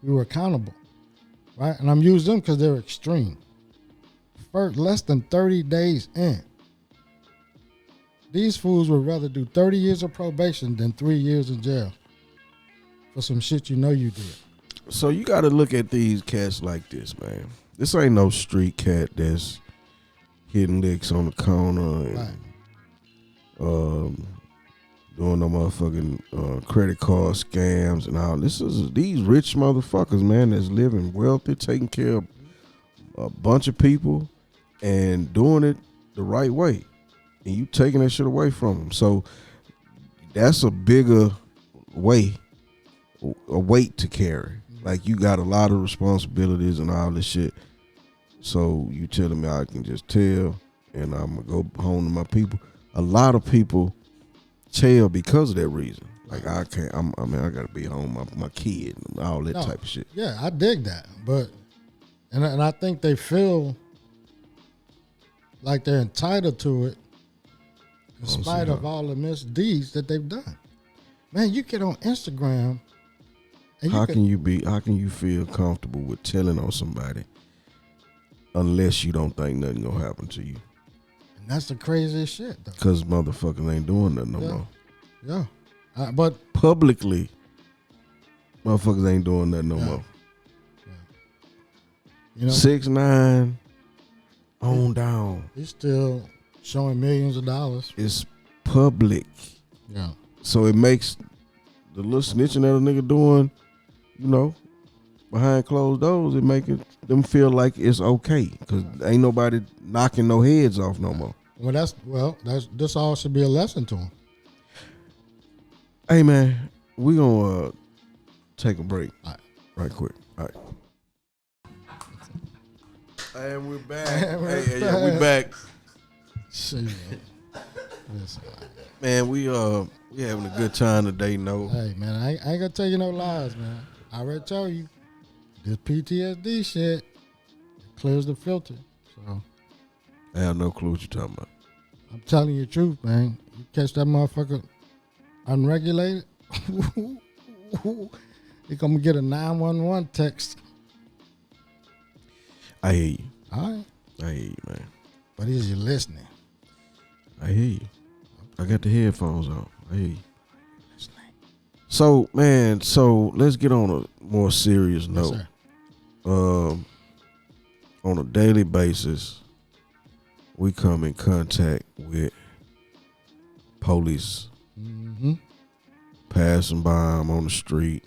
we were accountable. Right? And I'm using them because they're extreme. First, less than 30 days in. These fools would rather do 30 years of probation than 3 years in jail for some shit you know you did. So you got to look at these cats like this, man. This ain't no street cat that's hitting licks on the corner and doing no motherfucking credit card scams and all. These rich motherfuckers, man, that's living wealthy, taking care of a bunch of people and doing it the right way. and you taking that shit away from them. So that's a bigger weight to carry. Like you got a lot of responsibilities and all this shit. So you telling me I can just tell and I'm gonna go home to my people. A lot of people tell because of that reason. Like I can't. I gotta be home with my kid and all that type of shit. Yeah, I dig that, but and I think they feel like they're entitled to it, in spite of all the misdeeds that they've done. Man, you get on Instagram. And How can you feel comfortable with telling on somebody unless you don't think nothing gonna happen to you? And that's the craziest shit, though. Cause motherfuckers ain't doing nothing no more. Yeah, but publicly, motherfuckers ain't doing nothing no more. You know, 6ix9ine on down. He's still showing millions of dollars. It's public. Yeah. So it makes the little snitching that a nigga doing, you know, behind closed doors, it making them feel like it's okay because ain't nobody knocking no heads off no more. Well, this all should be a lesson to him. Hey man, we gonna take a break, right quick. All right. And we're back. We back. Shit. Listen, man, we having a good time today. No. Hey man, I ain't gonna tell you no lies, man. I already told you this PTSD shit clears the filter. So I have no clue what you're talking about. I'm telling you the truth, man. You catch that motherfucker unregulated, you're gonna get a 911 text. I hear you. All right. I hear you, man. But is you listening? I hear you. I got the headphones on. I hear you. So, man, let's get on a more serious note. Yes, On a daily basis, we come in contact with police passing by them on the street,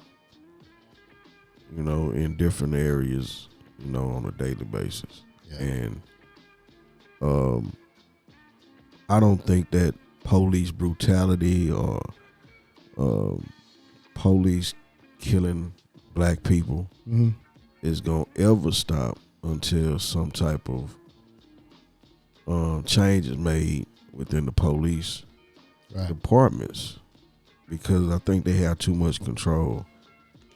you know, in different areas, you know, on a daily basis. Yeah. And I don't think that police brutality or police killing black people is going to ever stop until some type of change is made within the police departments, because I think they have too much control,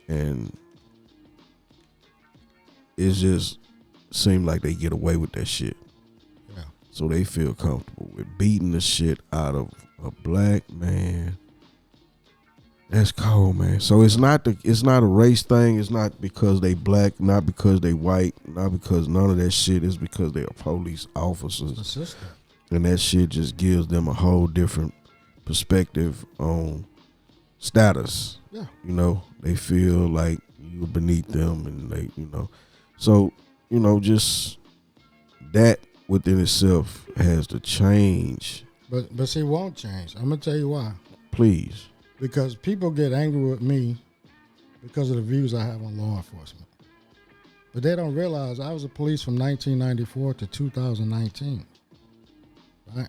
and it just seems like they get away with that shit. Yeah. So they feel comfortable with beating the shit out of a black man. That's cold, man. So it's not a race thing. It's not because they black, not because they white, not because none of that shit. It's because they are police officers. And that shit just gives them a whole different perspective on status. Yeah. You know, they feel like you're beneath them, and they, you know. So, you know, just that within itself has to change. But see, it won't change. I'm gonna tell you why. Please. Because people get angry with me because of the views I have on law enforcement. But they don't realize I was a police from 1994 to 2019. Right?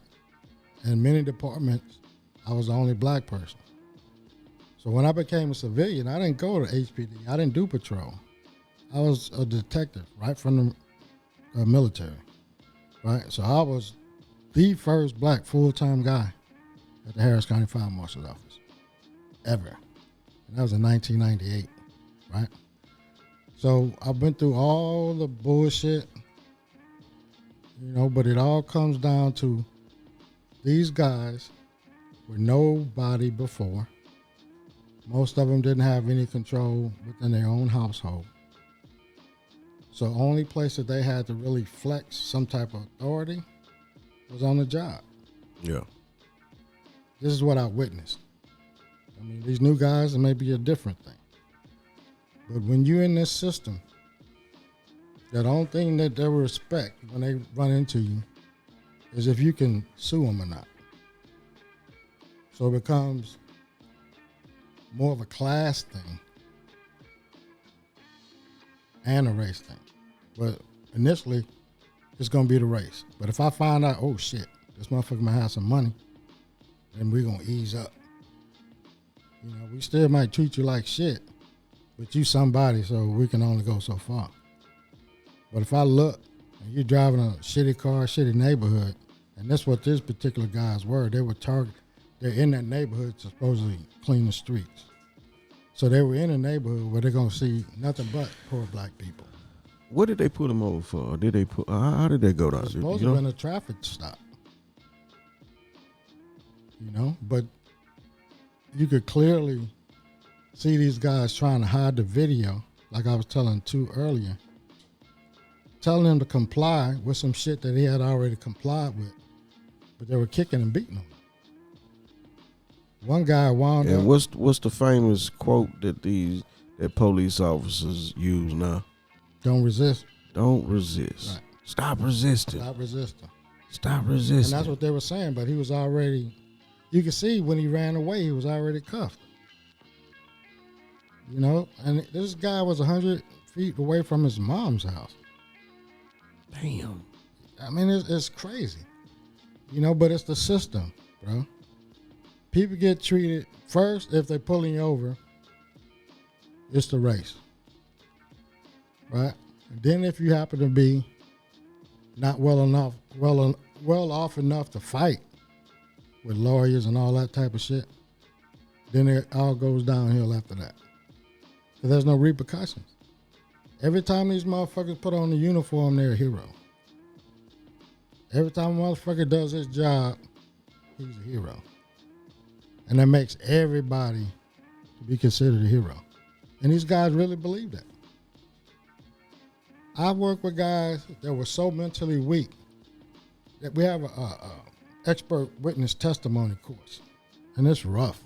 In many departments, I was the only black person. So when I became a civilian, I didn't go to HPD. I didn't do patrol. I was a detective, right, from the military. Right? So I was the first black full-time guy at the Harris County Fire Marshal's office. Ever. And that was in 1998, right? So I've been through all the bullshit, you know, but it all comes down to these guys were nobody before. Most of them didn't have any control within their own household. So the only place that they had to really flex some type of authority was on the job. Yeah. This is what I witnessed. I mean, these new guys, it may be a different thing. But when you're in this system, the only thing that they respect when they run into you is if you can sue them or not. So it becomes more of a class thing and a race thing. But initially, it's going to be the race. But if I find out, oh shit, this motherfucker might have some money, then we're going to ease up. You know, we still might treat you like shit, but you somebody, so we can only go so far. But if I look, and you're driving a shitty car, shitty neighborhood, and that's what this particular guys were. They were they're in that neighborhood to supposedly clean the streets. So they were in a neighborhood where they're going to see nothing but poor black people. What did they put him over for? Did they put? How did they go down? It's supposed to have been a traffic stop. You know, but you could clearly see these guys trying to hide the video, like I was telling two earlier, telling him to comply with some shit that he had already complied with, but they were kicking and beating him. One guy wound up. And what's the famous quote that police officers use now? Don't resist. Don't resist. Right. Stop resisting. Stop resisting. Stop resisting. And that's what they were saying, but he was already, you could see when he ran away, he was already cuffed. You know, and this guy was 100 feet away from his mom's house. Damn. I mean, it's crazy. You know, but it's the system, bro. People get treated first if they're pulling you over. It's the race, right? And then if you happen to be not well off enough to fight with lawyers and all that type of shit, then it all goes downhill after that. Because there's no repercussions. Every time these motherfuckers put on the uniform, they're a hero. Every time a motherfucker does his job, he's a hero. And that makes everybody to be considered a hero. And these guys really believe that. I've worked with guys that were so mentally weak that we have a expert witness testimony course. And it's rough.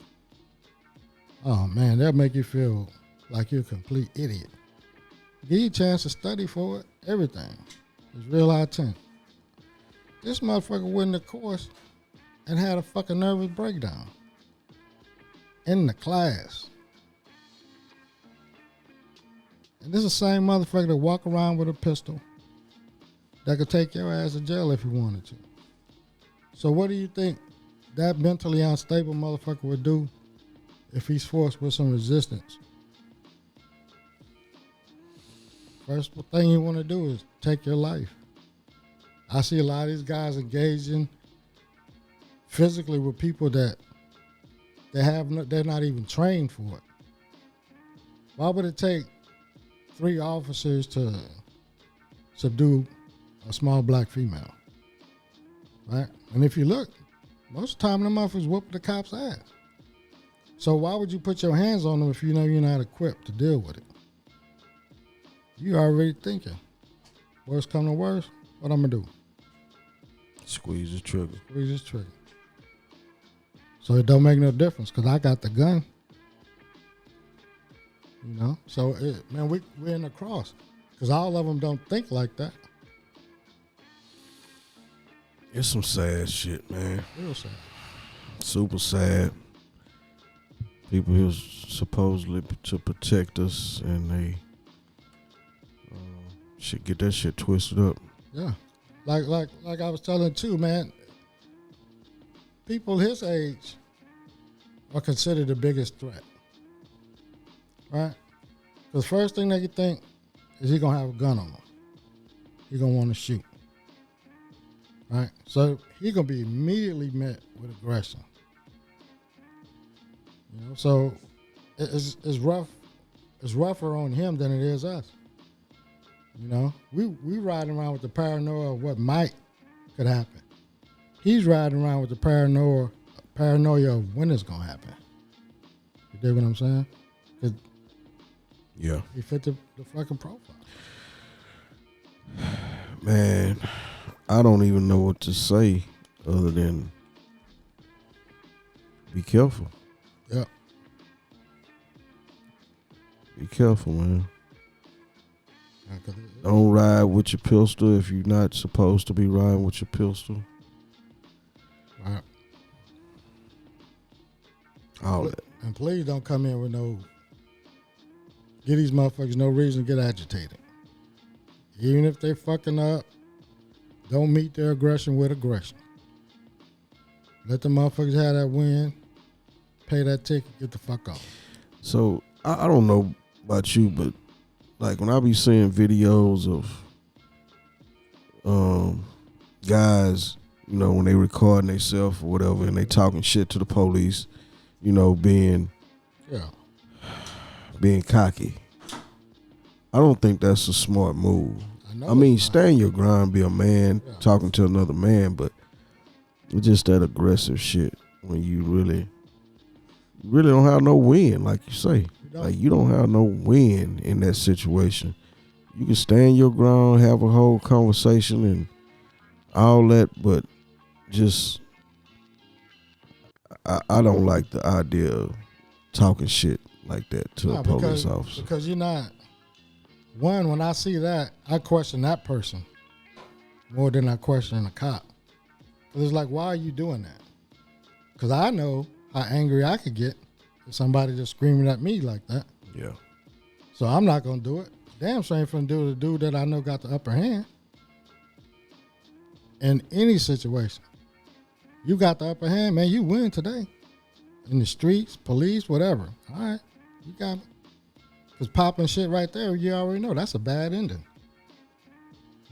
Oh man, that'll make you feel like you're a complete idiot. Give you a chance to study for it, everything. It's real high 10. This motherfucker went in the course and had a fucking nervous breakdown. In the class. And this is the same motherfucker that walk around with a pistol that could take your ass to jail if he wanted to. So what do you think that mentally unstable motherfucker would do if he's forced with some resistance? First thing you want to do is take your life. I see a lot of these guys engaging physically with people that they're not even trained for it. Why would it take 3 officers to subdue a small black female? Right? And if you look, most of the time them motherfuckers whoop the cop's ass. So why would you put your hands on them if you know you're not equipped to deal with it? You already thinking, worst come to worst, what I'm gonna do? Squeeze the trigger. Squeeze this trigger. So it don't make no difference because I got the gun. You know? So, man, we're in the cross because all of them don't think like that. It's some sad shit, man. Real sad. Super sad. People here supposedly to protect us, and they should get that shit twisted up. Yeah. Like I was telling too, man. People his age are considered the biggest threat, right? Because first thing they think is he gonna have a gun on him. He gonna want to shoot, right? So he gonna be immediately met with aggression. You know, so it's rough. It's rougher on him than it is us. You know, we riding around with the paranoia of what could happen. He's riding around with the paranoia of when it's gonna happen. You dig what I'm saying? 'Cause Yeah. he fit the fucking profile. Man, I don't even know what to say other than be careful. Yeah. Be careful, man. Yeah, Don't ride with your pistol if you're not supposed to be riding with your pistol. right. All that. And please don't come in with give these motherfuckers no reason to get agitated. Even if they fucking up, don't meet their aggression with aggression. Let the motherfuckers have that win. Pay that ticket. Get the fuck off. So I don't know about you, but like when I be seeing videos of guys, you know, when they recording themselves or whatever, and they talking shit to the police, you know, being cocky. I don't think that's a smart move. I mean, stand your ground, be a man, talking to another man, but it's just that aggressive shit when you really don't have no win, like you say. Like, you don't have no win in that situation. You can stand your ground, have a whole conversation and all that, but just, I don't like the idea of talking shit like that to a police officer. Because you're not, one, when I see that, I question that person more than I question a cop. Because it's like, why are you doing that? Because I know how angry I could get if somebody just screaming at me like that. Yeah. So I'm not going to do it. Damn sure ain't finna do it to the dude that I know got the upper hand. In any situation. You got the upper hand, man, you win today. In the streets, police, whatever. All right, you got me. Because popping shit right there, you already know that's a bad ending.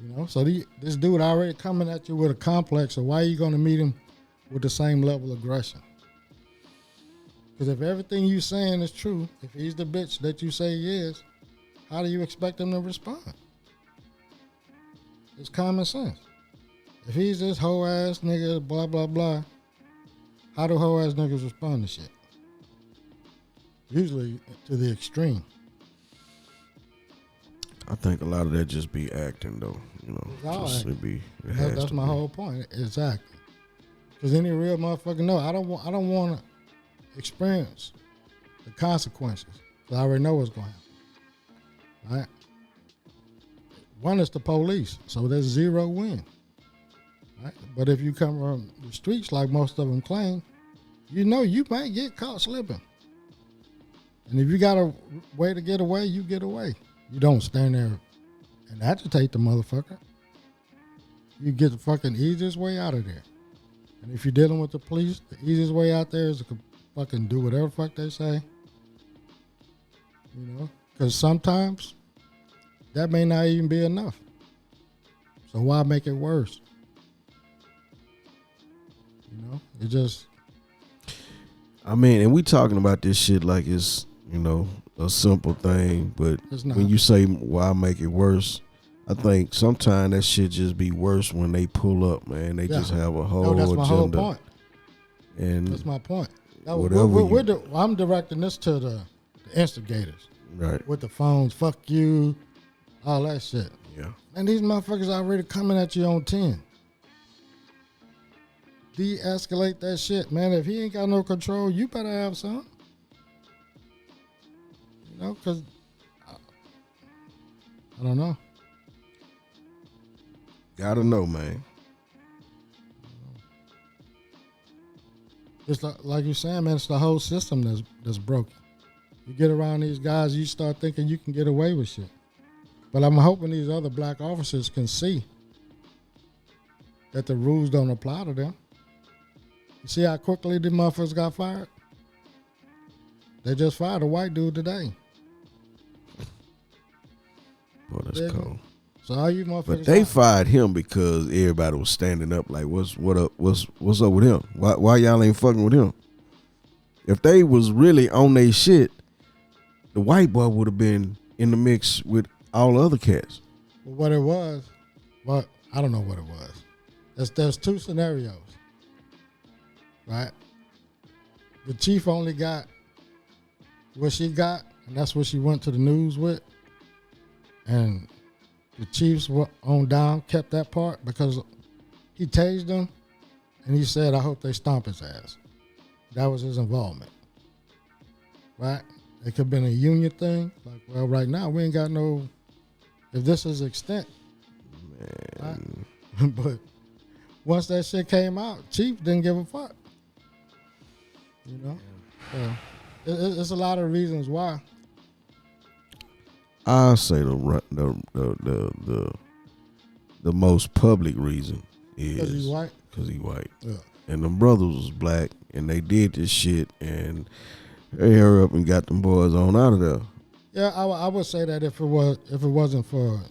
You know, so this dude already coming at you with a complex, so why are you going to meet him with the same level of aggression? Because if everything you saying is true, if he's the bitch that you say he is, how do you expect him to respond? It's common sense. If he's this hoe ass nigga, blah, blah, blah, how do hoe ass niggas respond to shit? Usually to the extreme. I think a lot of that just be acting, though. You know, just it be. That's my whole point. Exactly. Because any real motherfucker know I don't want to experience the consequences. Because I already know what's going to happen. All right. One is the police, so there's zero win. Right? But if you come from the streets like most of them claim, you know you might get caught slipping. And if you got a way to get away, you get away. You don't stand there and agitate the motherfucker. You get the fucking easiest way out of there. And if you're dealing with the police, the easiest way out there is to fucking do whatever the fuck they say. You know? Because sometimes that may not even be enough. So why make it worse? You know? It just... I mean, and we talking about this shit like it's, you know, a simple thing, but when you say why make it worse, I think sometimes that shit just be worse when they pull up, man. They just have a whole agenda. That's my whole point. And that's my point. I'm directing this to the instigators. Right. With the phones, fuck you, all that shit. Yeah. And these motherfuckers already coming at you on 10. De-escalate that shit, man. If he ain't got no control, you better have some. You know, because I don't know. Gotta know, man. It's like you're saying, man, it's the whole system that's broken. You get around these guys, you start thinking you can get away with shit. But I'm hoping these other black officers can see that the rules don't apply to them. You see how quickly the motherfuckers got fired? They just fired a white dude today. Well, that's cool. So all you motherfuckers, but they fired him because everybody was standing up like, what's up with him? Why y'all ain't fucking with him? If they was really on their shit, the white boy would have been in the mix with all the other cats. Well, what it was, I don't know what it was. There's two scenarios, right? The chief only got what she got, and that's what she went to the news with. And the chiefs were on down, kept that part because he tased them, and he said, I hope they stomp his ass. That was his involvement, right? It could have been a union thing. Like, well, right now, we ain't got no, if this is extent. Man. Right? But once that shit came out, Chief didn't give a fuck. You know? So, it's a lot of reasons why. I'll say the most public reason is because he's white. Because he's white. Yeah. and them brothers was black, and they did this shit, and they hurry up and got them boys on out of there. Yeah, I would say that if it wasn't for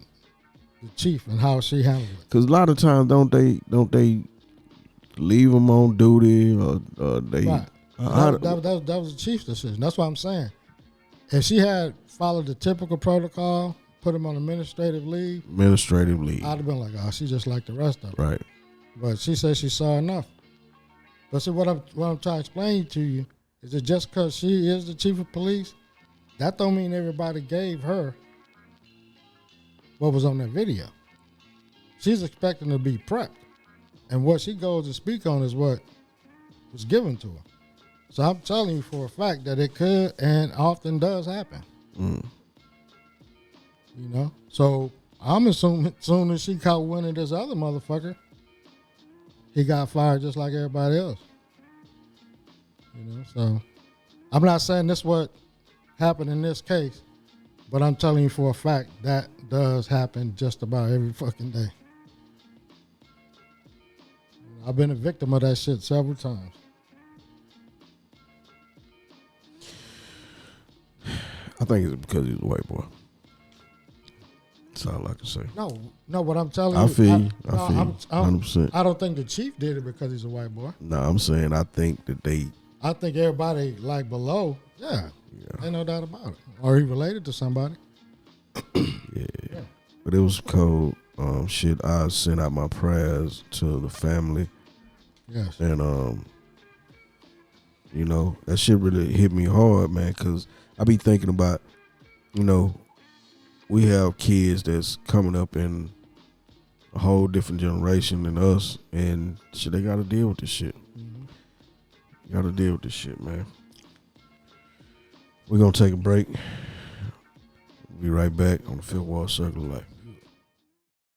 the chief and how she handled it. Because a lot of times don't they leave them on duty or they. Right. That was the chief's decision. That's what I'm saying. If she had followed the typical protocol, put him on administrative leave, I'd have been like, oh, she just like the rest of them. Right. But she said she saw enough. But see, what I'm trying to explain to you is that just because she is the chief of police, that don't mean everybody gave her what was on that video. She's expecting to be prepped. And what she goes to speak on is what was given to her. So I'm telling you for a fact that it could and often does happen. Mm. You know? So I'm assuming as soon as she caught wind of this other motherfucker, he got fired just like everybody else. You know? So I'm not saying this what happened in this case, but I'm telling you for a fact that does happen just about every fucking day. I've been a victim of that shit several times. I think it's because he's a white boy. That's all I can say. No, what I'm telling you. I feel you. 100%. I don't think the chief did it because he's a white boy. No, I'm saying I think that I think everybody like below, yeah. Ain't no doubt about it. Or he related to somebody. yeah. But it was cold. Shit, I sent out my prayers to the family. Yes. And, you know, that shit really hit me hard, man, because I be thinking about, you know, we have kids that's coming up in a whole different generation than us, and shit, they got to deal with this shit. Mm-hmm. Got to deal with this shit, man. We're going to take a break. We'll be right back on the Fifth Wall Circle of Life.